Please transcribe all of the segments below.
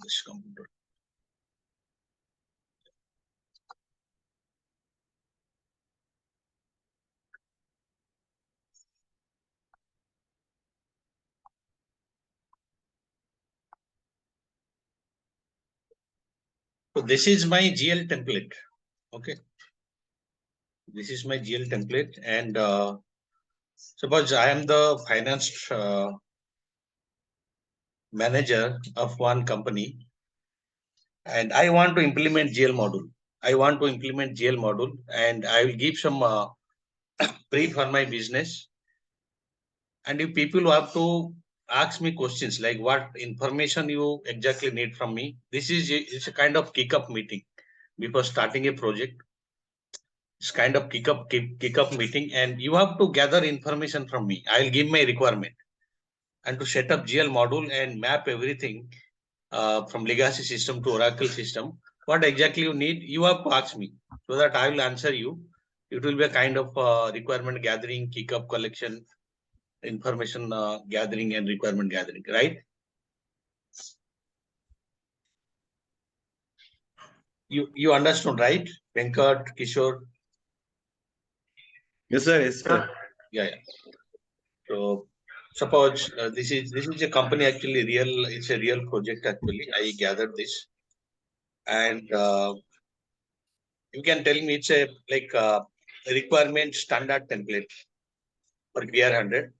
this computer. So this is my GL template. Okay. This is my GL template, and suppose I am the finance manager of one company, and I want to implement GL module. And I will give some brief on my business. And if people have to ask me questions like what information you exactly need from me, it's a kind of kick-up meeting before starting a project. It's kind of kick-up meeting, and you have to gather information from me. I'll give my requirement, and to set up GL module and map everything from legacy system to Oracle system. What exactly you need, you have to ask me so that I will answer you. It will be a kind of requirement gathering, kick-up collection, information gathering and requirement gathering, right? You understood, right? Venkat, Kishore? Yes, sir. Yes, sir. Yeah. So suppose this is a company actually real. It's a real project actually. I gathered this, and you can tell me it's a like requirement standard template for VR100.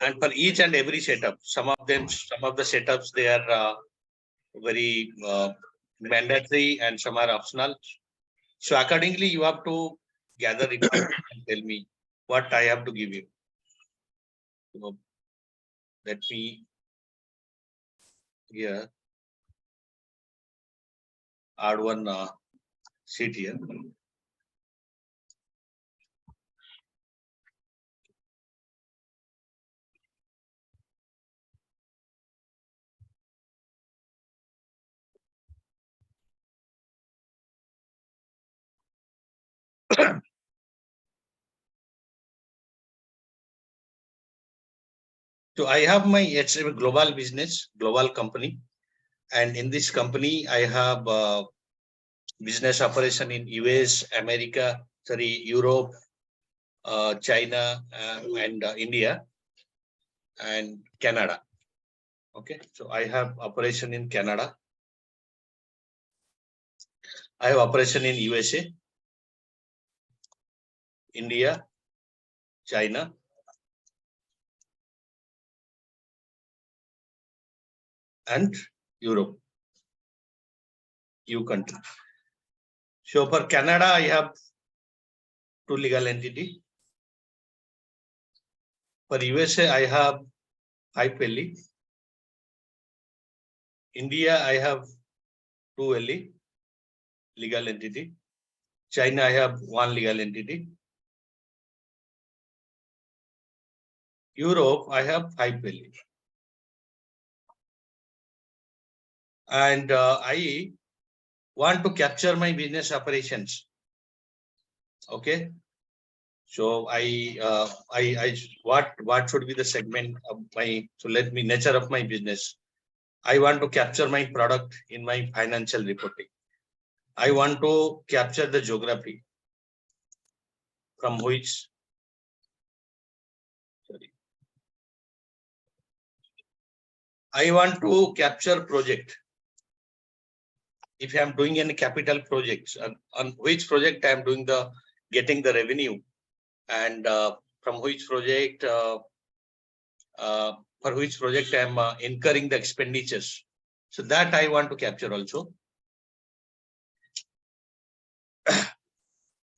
And for each and every setup, some of the setups, they are very mandatory and some are optional. So accordingly, you have to gather requirements and tell me what I have to give you. So let me here add one sheet here. So I have my SAP global business, global company, and in this company I have business operation in US, America, Europe, China, and India, and Canada. Okay, so I have operation in Canada. I have operation in USA, India, China, and Europe, EU country. So for Canada, I have 2 legal entity. For USA, I have 5 LE. India, I have 2 LE legal entity. China, I have 1 legal entity. Europe, I have 5 LE. And I want to capture my business operations. Okay. So what should be the segment of my, so let me nature of my business. I want to capture my product in my financial reporting. I want to capture the geography from which, I want to capture project. If I am doing any capital projects, on which project I am doing getting the revenue, and from which project, for which project I am incurring the expenditures. So that I want to capture also.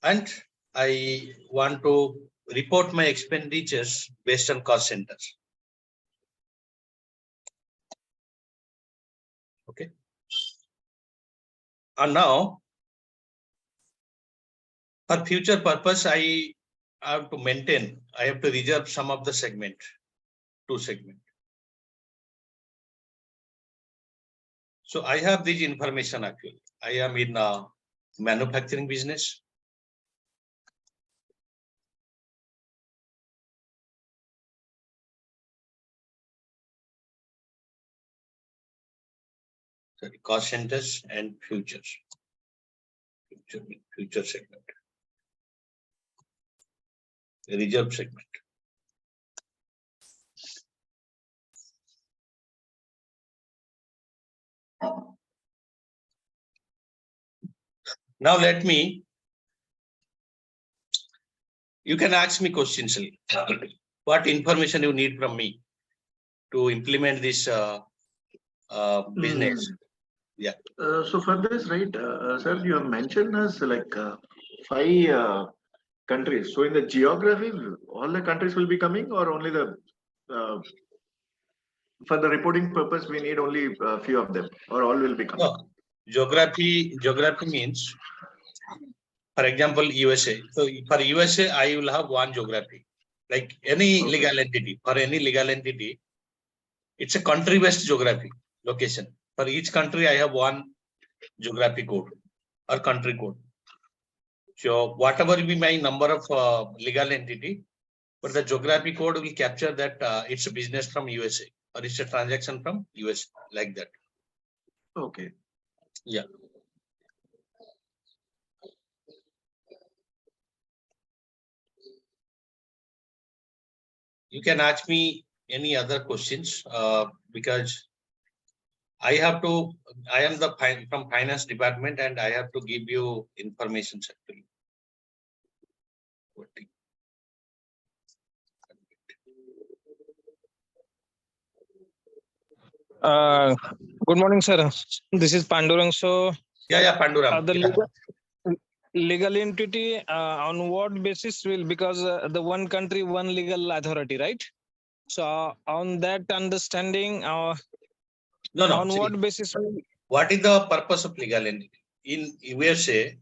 And I want to report my expenditures based on cost centers. Okay. And now, for future purpose, I have to maintain, I have to reserve some of the segment, 2 segment. So I have this information actually. I am in manufacturing business. Sorry, cost centers and futures. Future segment. Reserve segment. Now let me, you can ask me questions. What information you need from me to implement this business? Yeah. So for this, right, sir, you have mentioned us like 5 countries. So in the geography, all the countries will be coming, or only the for the reporting purpose we need only a few of them, or all will be coming? No. Geography means, for example, USA. So for USA, I will have one geography. Like any legal entity, for any legal entity, it's a country-based geography location. For each country, I have one geography code or country code. So whatever be my number of legal entity, but the geography code will capture that it's a business from USA or it's a transaction from US, like that. Okay. Yeah. You can ask me any other questions because I am from finance department and I have to give you information actually. Good morning, sir. This is Pandurang. So, yeah, Pandurang. The legal entity on what basis will, because the one country, one legal authority, right? So, on that understanding, no. On See, what basis? What is the purpose of legal entity? In USA,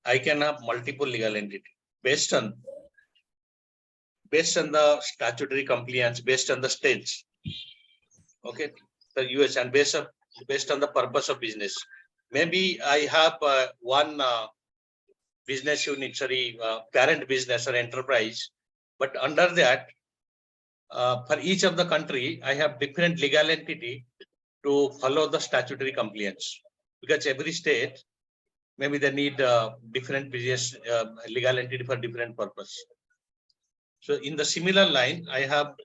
I can have multiple legal entity based on the statutory compliance, based on the states. Okay, the US, and based on the purpose of business. Maybe I have one business unit, parent business or enterprise, but under that, for each of the country, I have different legal entity to follow the statutory compliance, because every state, maybe they need different business legal entity for different purpose. So in the similar line, I have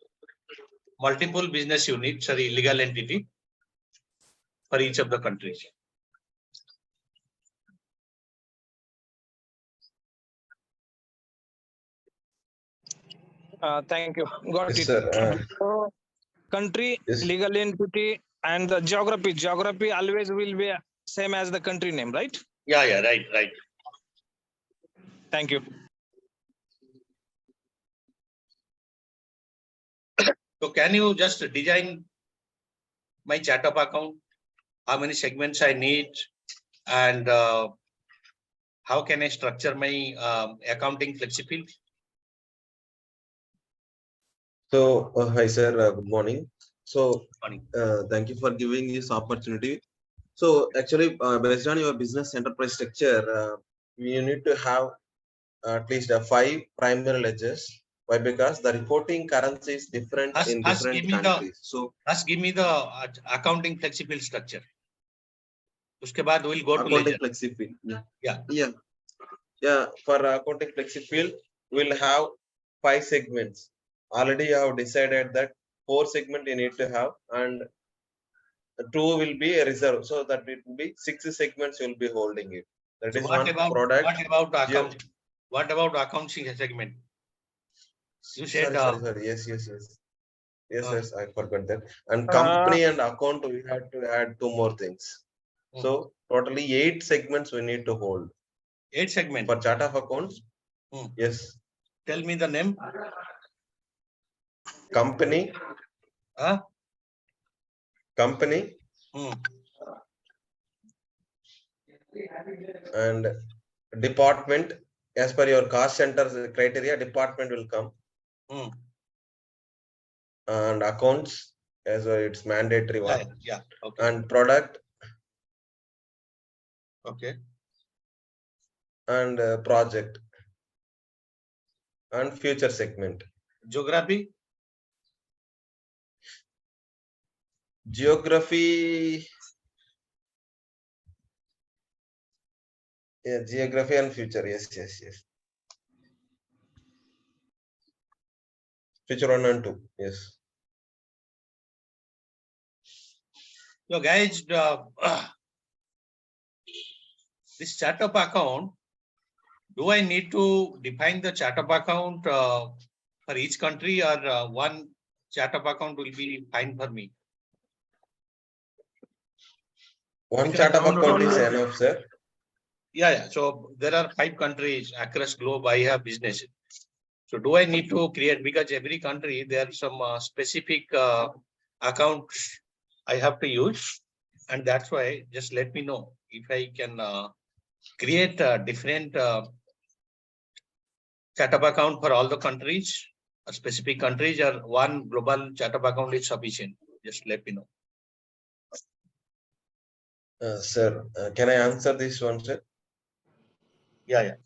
multiple business units, legal entity for each of the countries. Thank you. Got Yes, it. sir. So, country, Yes. legal entity, and the geography. Geography always will be same as the country name, right? Yeah, right. Thank you. So can you just design my chart of account? How many segments I need, and how can I structure my accounting flexibility? So, hi, sir. Good morning. So, thank you for giving this opportunity. So, actually, based on your business enterprise structure, you need to have at least 5 primary ledgers. Why? Because the reporting currency is different in different countries. So, give me the accounting flexible structure. Uske baad we'll go to accounting ledger. flexible. Yeah. For accounting flexible, we'll have 5 segments. Already you have decided that 4 segment you need to have, and 2 will be a reserve, so that it will be 6 segments you will be holding it. That So is what one about product. What about accounting segment? You said sorry. Yes, I forgot that. And company and account, we have to add 2 more things. So totally 8 segments we need to hold. 8 segments for chart of accounts. Yes. Tell me the name. Company. Company. And department. As per your cost center criteria, department will come. And accounts, as it's mandatory one. Yeah. Okay. And product. Okay. And project. And future segment. Geography. Geography. Yeah, geography and future. Yes. Future 1 and 2. Yes. So guys, this chart of account, do I need to define the chart of account for each country, or one chart of account will be fine for me? One Because chart of No, no, account no, is no. enough, sir. Yeah. So there are 5 countries across globe. I have business. So do I need to create, because every country there are some specific accounts I have to use, and that's why just let me know if I can create a different chart of account for all the countries, specific countries, or one global chart of account is sufficient. Just let me know. Sir, can I answer this one, sir? Yeah.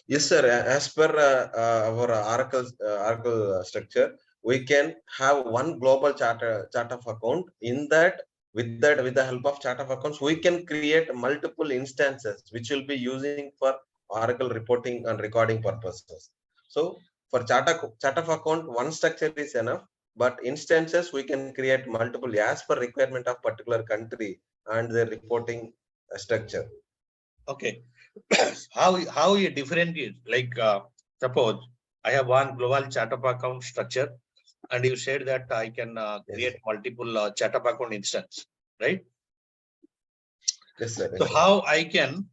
Yes, sir. As per our Oracle structure, we can have one global chart of account. In that, with the help of chart of accounts, we can create multiple instances which will be using for Oracle reporting and recording purposes. So for chart of account, one structure is enough. But instances we can create multiple as per requirement of particular country and the reporting structure. Okay. how you differentiate? Like suppose I have one global chart of account structure, and you said that I can create multiple chart of account instance, right? Yes, sir. So how I can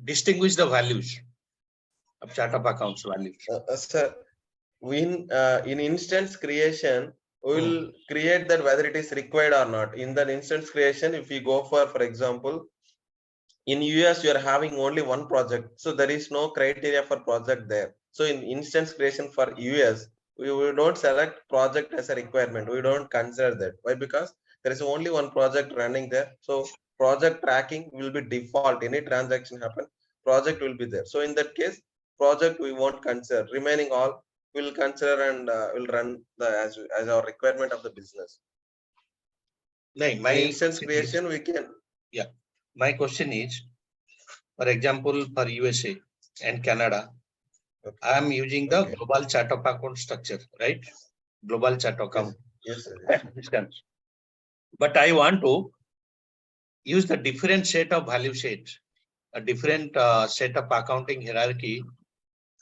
distinguish the values of chart of accounts values? Sir, in instance creation, we will create that whether it is required or not. In that instance creation, if we go for example, in US, you are having only one project, so there is no criteria for project there. So in instance creation for US, we don't select project as a requirement. We don't consider that. Why? Because there is only one project running there. So project tracking will be default. Any transaction happen, project will be there. So in that case, project we won't consider. Remaining all will consider and will run as our requirement of the business. No, In instance creation, we can. Yeah, my question is, for example, for USA and Canada, Okay. I am using the global chart of account structure, right? Global chart account. Yes, sir. But I want to use the different set of value sets, a different set of accounting hierarchy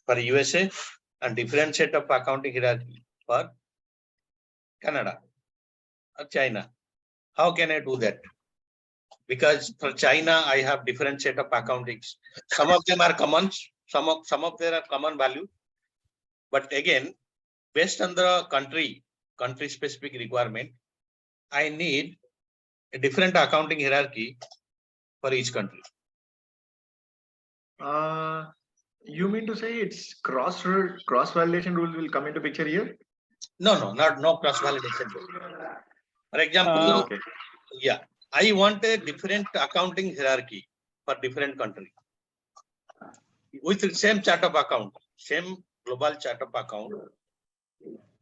for USA and different set of accounting hierarchy for Canada or China. How can I do that? Because for China, I have different set of accountings. Some of them are common, some of them are common value. But again, based on the country specific requirement, I need a different accounting hierarchy for each country. You mean to say it's cross validation rule will come into picture here? No cross validation. For example, Okay. yeah, I want a different accounting hierarchy for different country with the same chart of account, same global chart of account.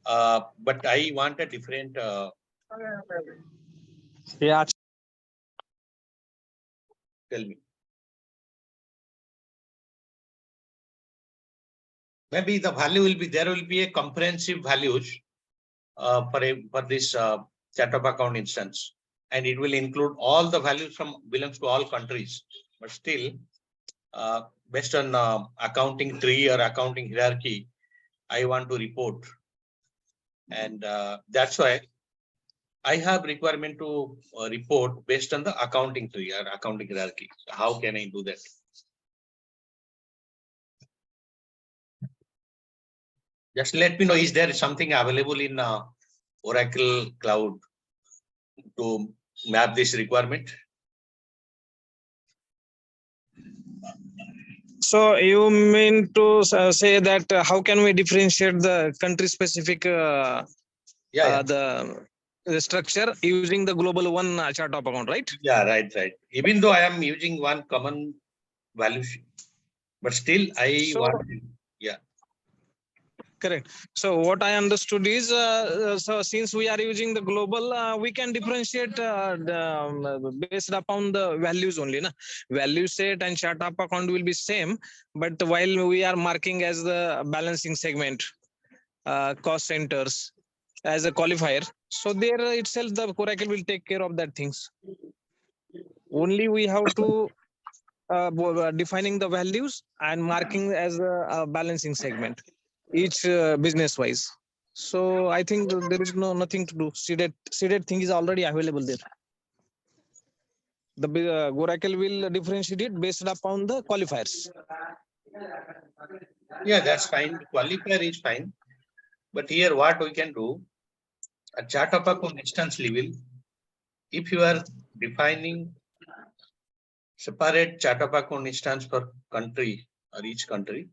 But I want a different. Yeah. Tell me. Maybe the value will be, there will be a comprehensive values for this chart of account instance, and it will include all the values from belongs to all countries. But still, based on accounting tree or accounting hierarchy, I want to report, and that's why I have requirement to report based on the accounting tree or accounting hierarchy. So how can I do that? Just let me know, is there something available in Oracle Cloud to map this requirement? So you mean to say that how can we differentiate the country specific the structure using the global one chart of account, right? Yeah, right. Even though I am using one common value sheet, but still I want. Yeah. Correct. So what I understood is, so since we are using the global, we can differentiate based upon the values only. Na? Value set and chart of account will be same, but while we are marking as the balancing segment, cost centers as a qualifier, so there itself the Oracle will take care of that things. Only we have to defining the values and marking as a balancing segment, each business wise. So I think there is nothing to do. Seeded thing is already available there. The Oracle will differentiate it based upon the qualifiers. Yeah, that's fine. Qualifier is fine. But here what we can do, a chart of account instance level, if you are defining separate chart of account instance per country or each country,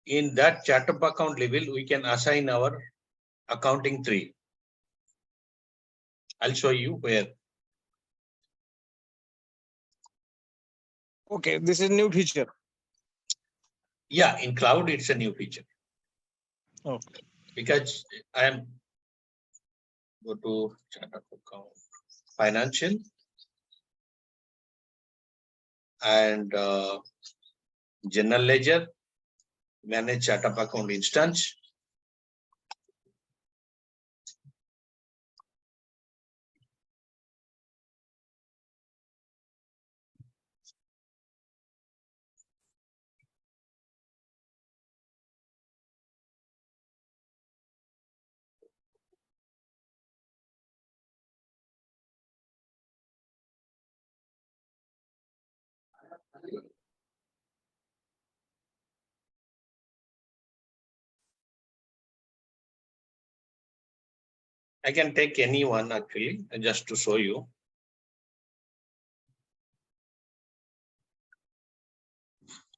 in that chart of account level, we can assign our accounting tree. I'll show you where. Okay, this is new feature. Yeah, in cloud, it's a new feature. Okay. Because I am go to chart of account, financial, and general ledger, manage chart of account instance. I can take any one actually, just to show you.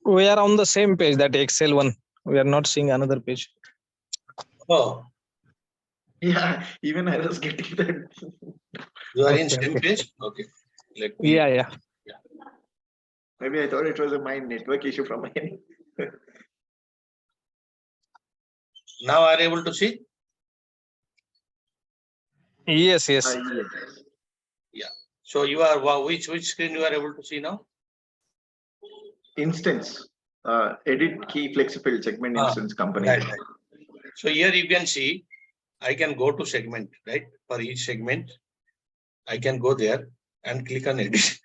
We are on the same page, that Excel one. We are not seeing another page. Oh, Yeah, even I was getting that. you are in Okay, same okay. page? Okay. Let me. Yeah. Maybe I thought it was my network issue from my end. Now are you able to see? Yes. Yes. So you are, wow, which screen you are able to see now? Instance, edit key flexible segment instance company. Right. So here you can see, I can go to segment, right? For each segment, I can go there and click on edit.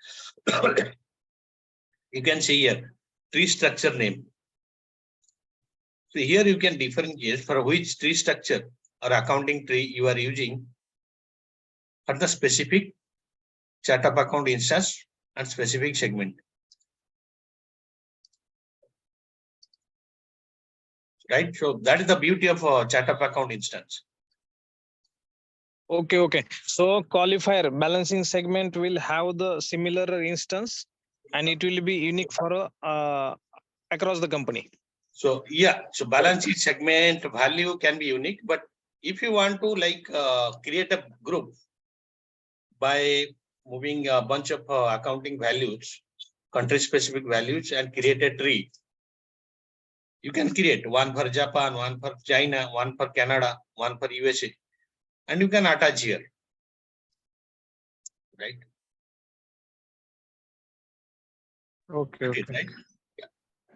You can see here, tree structure name. So here you can differentiate for which tree structure or accounting tree you are using for the specific chart of account instance and specific segment. Right. So that is the beauty of a chart of account instance. Okay. So qualifier balancing segment will have the similar instance, and it will be unique for across the company. So yeah, so balance sheet segment value can be unique, but if you want to create a group by moving a bunch of accounting values, country specific values, and create a tree, you can create one for Japan, one for China, one for Canada, one for USA, and you can attach here, right? Okay. Right? Yeah.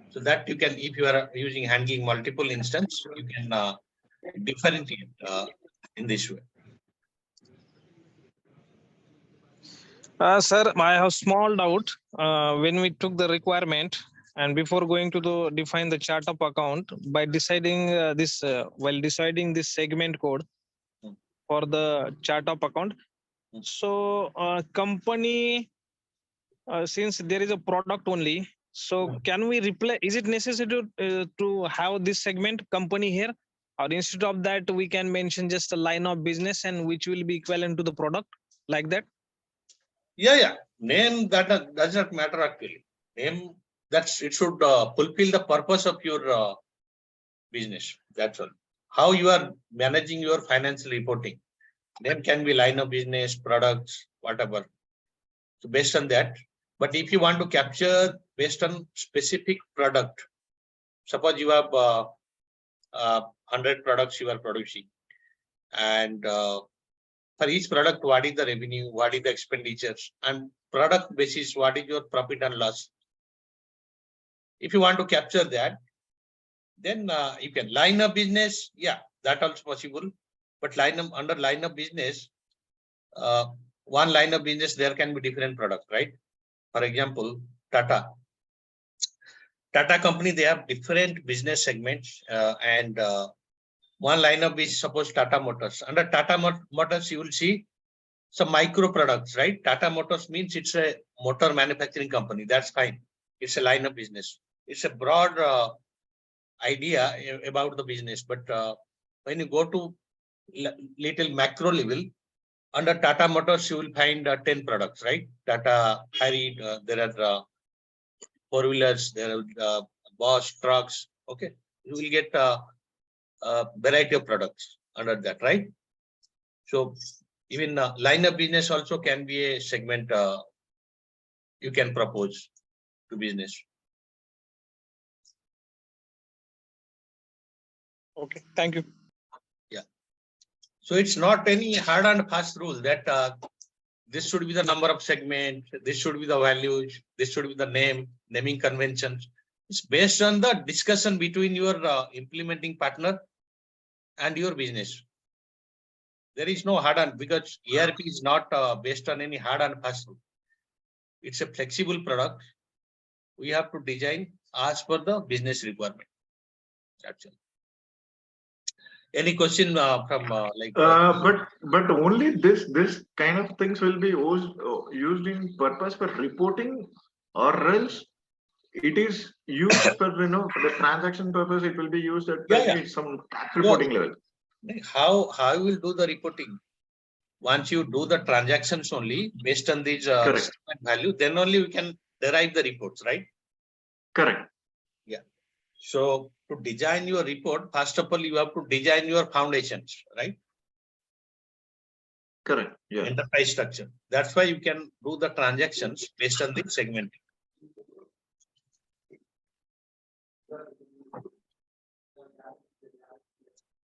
So that you can, if you are using handling multiple instance, you can differentiate in this way. Sir, I have small doubt. When we took the requirement and before going to define the chart of account, by deciding while deciding this segment code for the chart of account, so company, since there is a product only, so can we replace? Is it necessary to have this segment company here, or instead of that we can mention just a line of business and which will be equivalent to the product, like that? Yeah. Name that does not matter actually. Name that's it should fulfill the purpose of your business. That's all. How you are managing your financial reporting. Name can be line of business, products, whatever. So based on that. But if you want to capture based on specific product, suppose you have 100 products you are producing, and for each product, what is the revenue, what is the expenditures, and product basis, what is your profit and loss. If you want to capture that, then you can line of business. Yeah, that also possible. But under line of business, one line of business, there can be different products, right? For example, Tata company, they have different business segments, and one line of business, suppose Tata Motors. Under Tata Motors, you will see some micro products, right? Tata Motors means it's a motor manufacturing company. That's fine. It's a line of business. It's a broad idea about the business. But when you go to little macro level, under Tata Motors, you will find 10 products, right? Tata Harrier, there are four-wheelers, there are Bosch trucks. Okay, you will get a variety of products under that, right? So even line of business also can be a segment you can propose to business. Okay, thank you. Yeah. So it's not any hard and fast rule that this should be the number of segments, this should be the values, this should be the naming conventions. It's based on the discussion between your implementing partner and your business. There is no hard and, because ERP is not based on any hard and fast rule. It's a flexible product. We have to design as per the business requirement. That's it. Any question from but only this kind of things will be used in purpose for reporting, or else it is used for the transaction purpose. It will be used at some tax reporting level. How you will do the reporting? Once you do the transactions only based on these value, then only we can derive the reports, right? Correct. Yeah. So to design your report, first of all, you have to design your foundations, right? Correct. Yeah. Enterprise structure. That's why you can do the transactions based on the segment.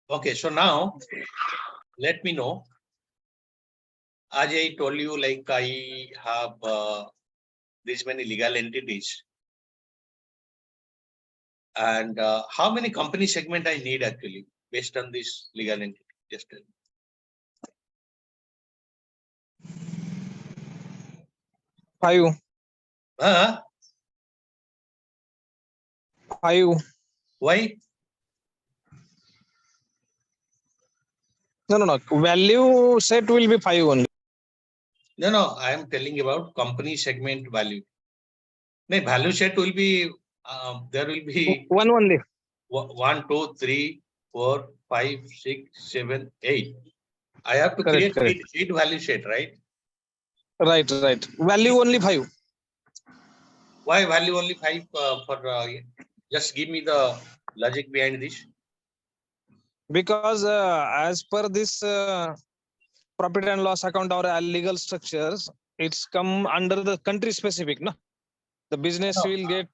Okay, so now let me know. As I told you, like I have this many legal entities. And how many company segment I need actually based on this legal entity? Just tell me. 5. 5. Why? No. Value set will be 5 only. No. I am telling about company segment value. No, value set will be there will be 1 only. 1, 2, 3, 4, 5, 6, 7, 8. I have to Correct, create 8 value set, right? Right. Value only 5. Why value only 5 just give me the logic behind this. Because as per this profit and loss account or legal structures, it's come under the country specific, no? The business will get.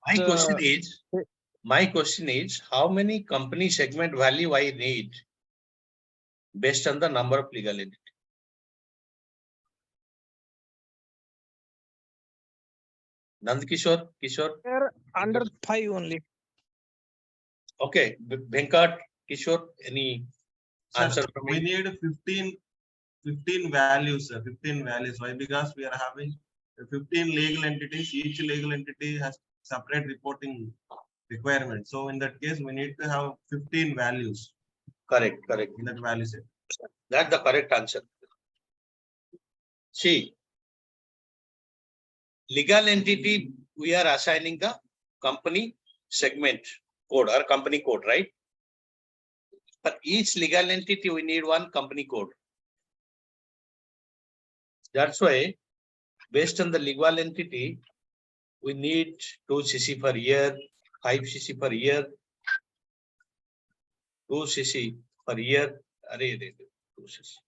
My question is, how many company segment value I need based on the number of legal entity? Nandkishore, Kishore? Under 5 only. Okay, Venkat, Kishore, any answer from me? We need 15 values, sir. 15 values. Why? Because we are having 15 legal entities. Each legal entity has separate reporting requirement. So in that case, we need to have 15 values. Correct. In that value set. That's the correct answer. See, legal entity, we are assigning the company segment code or company code, right? For each legal entity, we need one company code. That's why, based on the legal entity, we need 2 CC per year, 5 CC per year, 2 CC per year, 2 CC,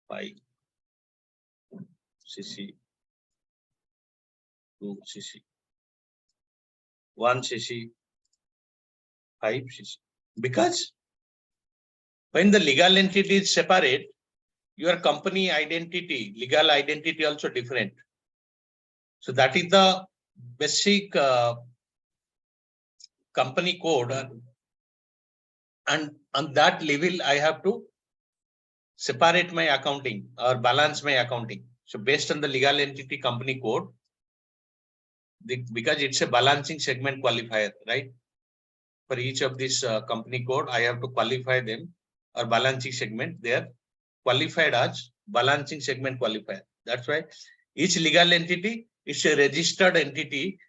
5 CC, 2 CC, 1 CC, 5 CC. Because when the legal entity is separate, your company identity, legal identity also different. So that is the basic company code, and on that level I have to separate my accounting or balance my accounting. So based on the legal entity company code, because it's a balancing segment qualifier, right? For each of this company code, I have to qualify them or balancing segment. They are qualified as balancing segment qualifier. That's why each legal entity is a registered entity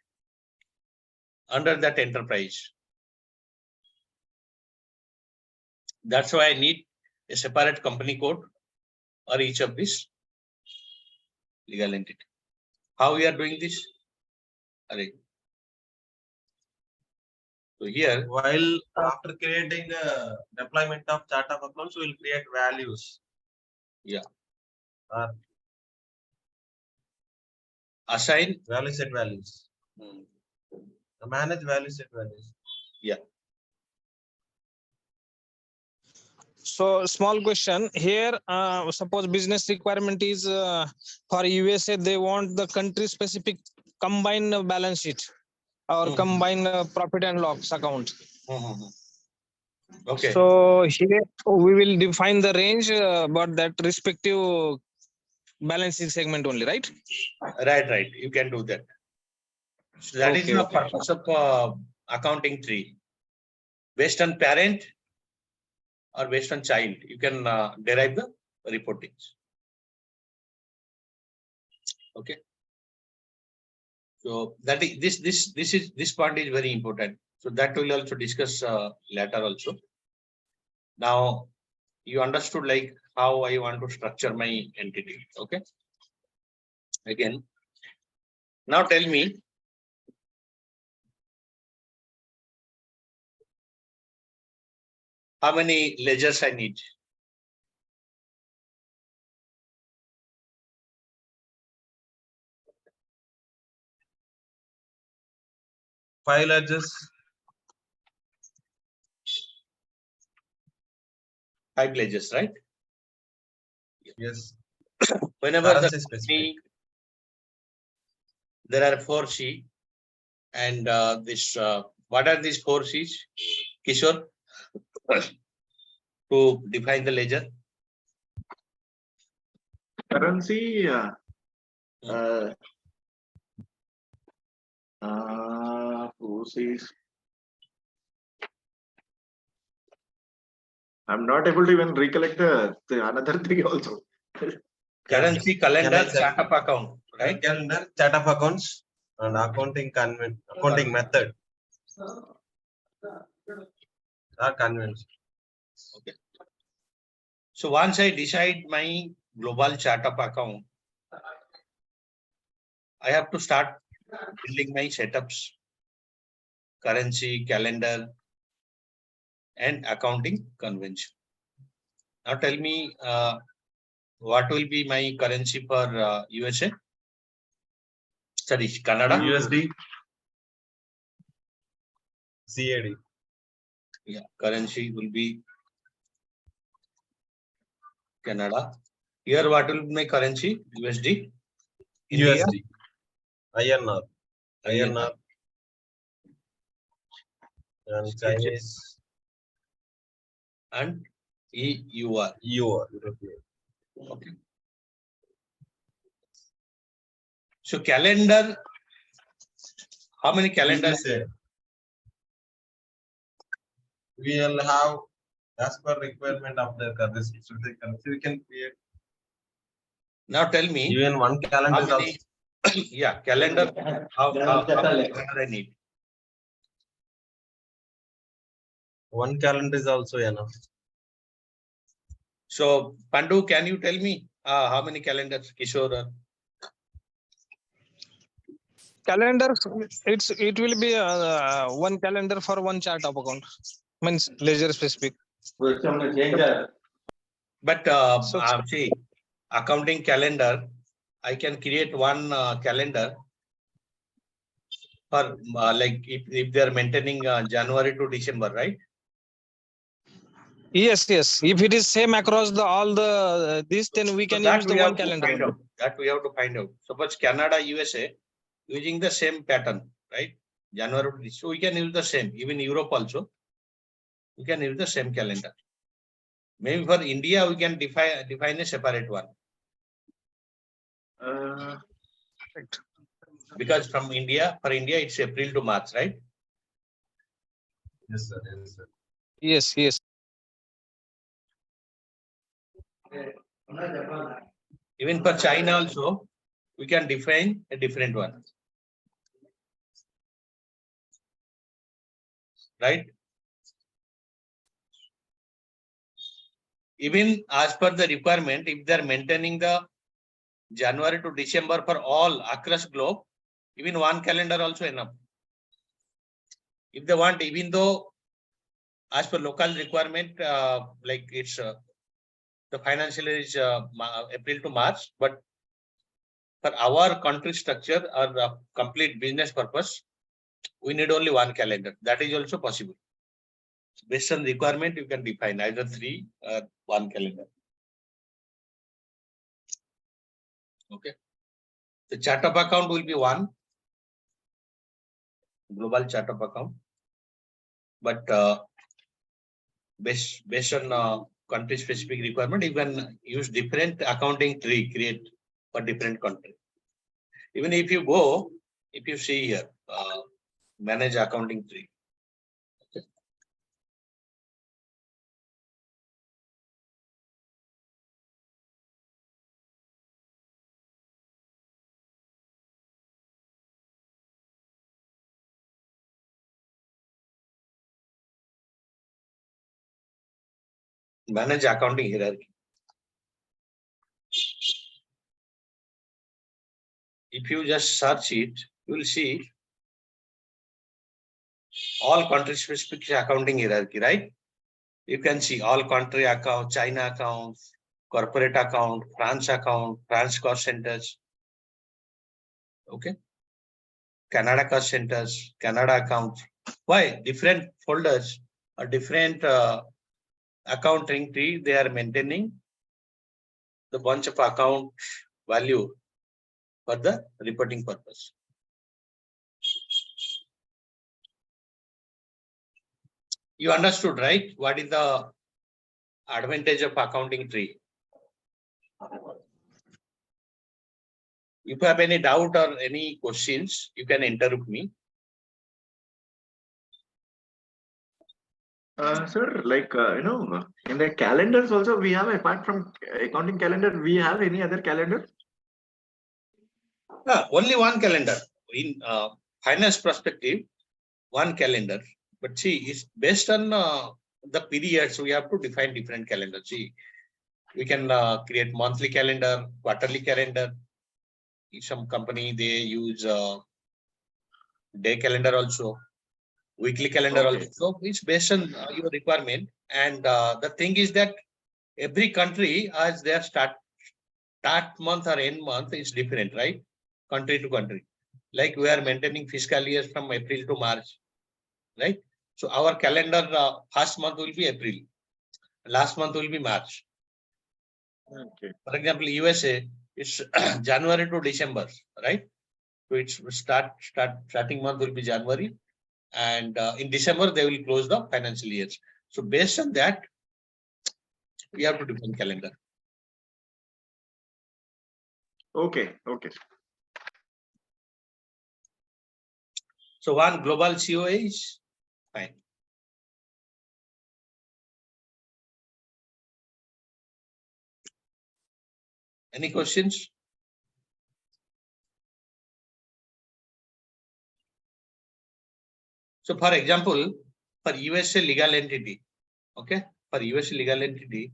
under that enterprise. That's why I need a separate company code or each of this legal entity. How we are doing this? So here, While after creating the deployment of chart of accounts, we will create values. Yeah. Assign value set values. Hmm. Manage value set values. Yeah. So small question here. Suppose business requirement is for USA, they want the country specific combined balance sheet or combined profit and loss account. Okay. So here we will define the range, but that respective balancing segment only, right? Right. You can do that. So that is the purpose of accounting tree. Based on parent or based on child, you can derive the reportings. Okay. So that is this part is very important. So that we'll also discuss later also. Now you understood like how I want to structure my entity. Okay. Again. Now tell me. How many ledgers I need? Five ledgers. 5 ledgers, right? Yes. Whenever the company, there are 4 C, and this what are these 4 C's, Kishore, to define the ledger? Currency, who sees? I'm not able to even recollect the another 3 also. Currency, calendar, chart of account, right? Calendar, chart of accounts, and accounting method or convention. Okay. So once I decide my global chart of account, I have to start building my setups, currency, calendar, and accounting convention. Now tell me what will be my currency for USA? Sorry, Canada. USD. CAD. Yeah, currency will be Canada. Here, what will be my currency? USD. India? USD. INR. And Chinese. And EUR. EUR. Okay. So calendar, how many calendars? We will have as per requirement of the currency. We can create. Now tell me. Even one calendar is also. Yeah, calendar. How calendar I need? One calendar is also enough. So Pandu, can you tell me how many calendars, Kishore? Calendar, it will be one calendar for one chart of account, means ledger specific. But see, accounting calendar, I can create one calendar for like if they are maintaining January to December, right? Yes, yes. If it is same across the all the this, then we So can that use the we one have to calendar. find out. That we have to find out. Suppose Canada, USA using the same pattern, right? January, so we can use the same. Even Europe also, we can use the same calendar. Maybe for India, we can define a separate one. Right. Because from India, for India, it's April to March, right? Yes, sir. Yes, sir. Yes, yes. Even for China also, we can define a different one. Right? Even as per the requirement, if they are maintaining the January to December for all across globe, even one calendar also enough. If they want, even though as per local requirement, like it's the financial year is April to March, but for our country structure or complete business purpose, we need only one calendar. That is also possible. Based on requirement, you can define either 3 or one calendar. Okay. The chart of account will be one global chart of account, but based on country specific requirement, you can use different accounting tree create for different country. Even if you see here, manage accounting tree. Okay. Manage accounting hierarchy. If you just search it, you will see all country specific accounting hierarchy, right? You can see all country account, China account, corporate account, France cost centers. Okay. Canada cost centers, Canada accounts. Why? Different folders or different accounting tree, they are maintaining the bunch of account value for the reporting purpose. You understood, right? What is the advantage of accounting tree? If you have any doubt or any questions, you can interrupt me. Sir, like, in the calendars also, we have, apart from accounting calendar, we have any other calendar? Only one calendar. In finance perspective, one calendar. But see, it's based on the periods, we have to define different calendars. See, we can create monthly calendar, quarterly calendar. Some company, they use day calendar also, weekly calendar Okay. also. So it's based on your requirement. And the thing is that every country as their start month or end month is different, right? Country to country. Like we are maintaining fiscal years from April to March, right? So our calendar first month will be April, last month will be March. Okay. For example, USA is January to December, right? So it's starting month will be January, and in December they will close the financial years. So based on that, we have to define calendar. Okay. Okay. So one global COA is fine. Any questions? So for example, for USA legal entity, okay, for USA legal entity,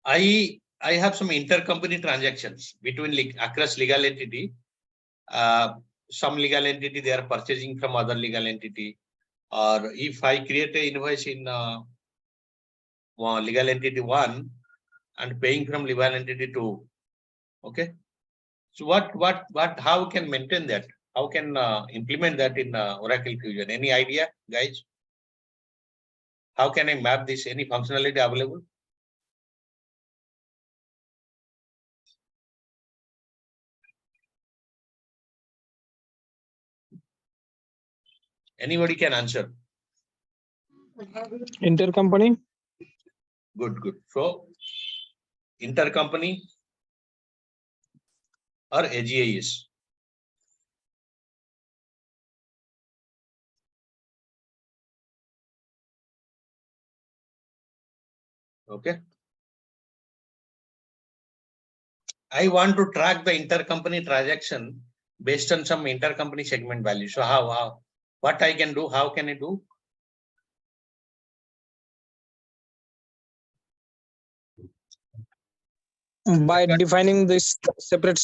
I have some intercompany transactions between across legal entity. Some legal entity they are purchasing from other legal entity, or if I create a invoice in legal entity 1 and paying from legal entity 2, okay. So how can maintain that? How can implement that in Oracle Fusion? Any idea, guys? How can I map this? Any functionality available? Anybody can answer. Intercompany. Good. So, intercompany or AGIS? Okay. I want to track the intercompany transaction based on some intercompany segment value. So what I can do? How can I do? By defining this separate